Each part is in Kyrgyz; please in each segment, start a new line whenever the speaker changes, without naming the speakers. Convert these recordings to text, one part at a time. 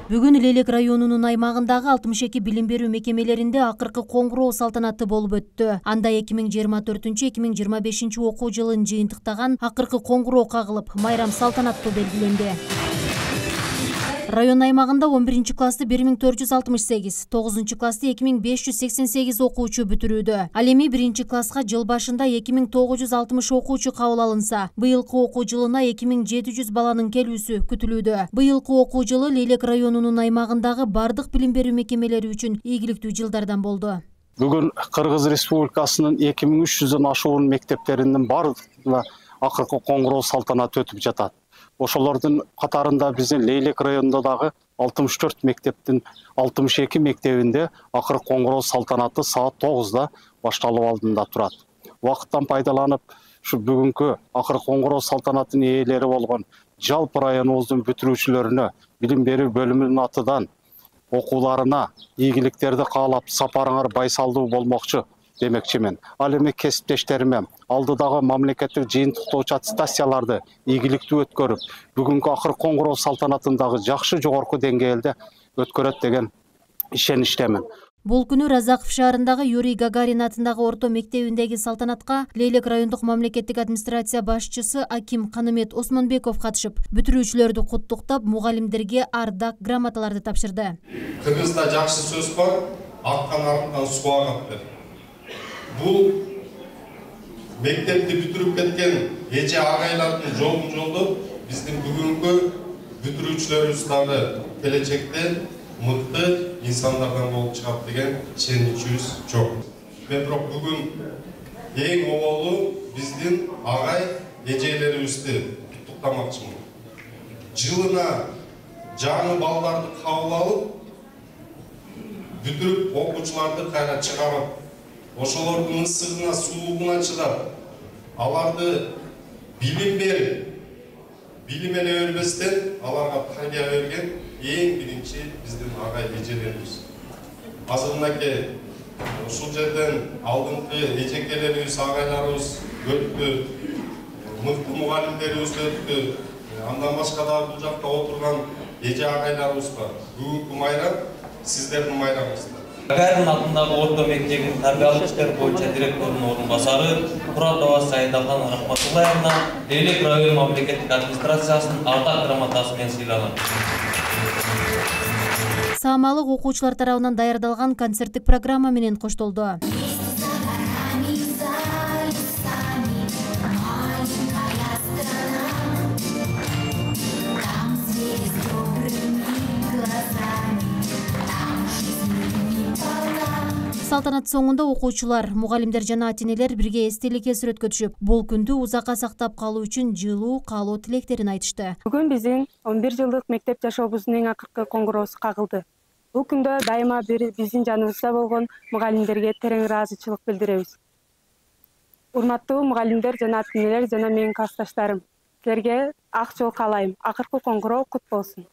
Бүгүн Лейлек районунун аймагындагы 62 билим берүү мекемелеринде акыркы коңгуроо салтанаты болуп өттү. Анда 2024-2025 окуу жылын жыйынтыктаган акыркы коңгуроо кагылып, майрам салтанаттуу белгиленди. Район аймагында 11 классты 1468, 9 классты 2588 окуучу бүтүрүүдө. Ал эми 1 класска жыл башында 2960 окуучу кабыл алынса, быйылкы окуу жылына 2700 баланын келүүсү күтүлүүдө. Быйылкы окуу жылы Лейлек районунун аймагындагы бардык билим берүү мекемелери үчүн ийгиликтүү жылдардан болду.
Бүгүн Кыргыз Республикасынын 2300 ашуун мектептеринин бардыгына акыркы коңгуроо салтанаты өтүп жатат. Ошолордун катарында биздин Лейлек районундагы 64 мектептин 62 мектебинде акыркы коңгуроо салтанаты саат 9-да башталуу алдында турат. Убакыттан пайдаланып, ушу бүгүнкү акыркы коңгуроо салтанатынын ээлери болгон жалпы районубуздун бүтүрүүчүлөрүнө, билим берүү бөлүмүнүн атынан окууларына ийгиликтерди каалап, сапарыңар байсалдуу болмокчу демекчимин. Ал эми кесиптештериме алдыдагы мамлекеттик жыйынтыктоочу аттестацияларды ийгиликтүү өткөрүп, бүгүнкү акыркы коңгуроо салтанатындагы жакшы жогорку деңгээлде өткөрөт деген ишеничтемин.
Бул күнү Разаков шаарындагы Юрий Гагарин атындагы орто мектебиндеги салтанатка Лейлек райондук мамлекеттик администрация башчысы Аким Канымет Осмонбеков катышып, бүтүрүүчүлөрдү куттуктап, мугалимдерге ардак грамоталарды тапшырды.
Кыргызда жакшы сөз бар, аккан арттан суу агат деп. Бул мектепти бүтүрүп кеткен эже агайлардын жолун жолдоп, биздин бүгүнкү бүтүрүүчүлөрүбүз дагы келечекте мыкты инсандардан болуп чыгат деген ишеничибиз чок. Мен бирок бүгүн эң оболу биздин агай эжелерибизди куттуктамакчымын. Жылына жаңы балдарды кабыл алып, бүтүрүп окуучуларды кайра чыгарып, ошолордун ысыгына, суугуна чыдап, аларды билим берип, билим эле бербестен аларга тарбия берген эң биринчи биздин агай эжелерибиз. Азырынакей ушул жерден алдыңкы эжекелерибиз, агайларыбыз өттү, мыкты мугалимдерибиз өттү. Андан башка да бул жакта отурган эже агайларыбыз бар. Бүгүнкү майрам сиздердин майрамыңыздар.
Гагарин атындагы орто мектебинин тарбиялык иштер боюнча директорунун орун басары Куратова Сайдалхан Рахматуллаевна Лейлек район мамлекеттик администрациясынын ардак грамотасы менен сыйланган.
Саамалык окуучулар тарабынан даярдалган концерттик программа менен коштолду. Салтанат соңунда окуучулар, мугалимдер жана ата-энелер бирге эстеликке сүрөткө түшүп, бул күндү узакка сактап калуу үчүн жылуу каалоо тилектерин айтышты.
Бүгүн биздин 11 жылдык мектеп жашообуздун эң акыркы коңгуроосу кагылды. Бул күндө дайыма биздин жаныбызда болгон мугалимдерге терең ыраазычылык билдиребиз. Урматтуу мугалимдер жана ата-энелер жана менин классташтарым, силерге ак жол каалайм. Акыркы коңгуроо кут болсун.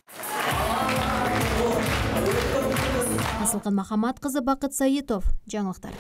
Асылкан Махамат кызы, Бакыт Саитов, жаңылыктар.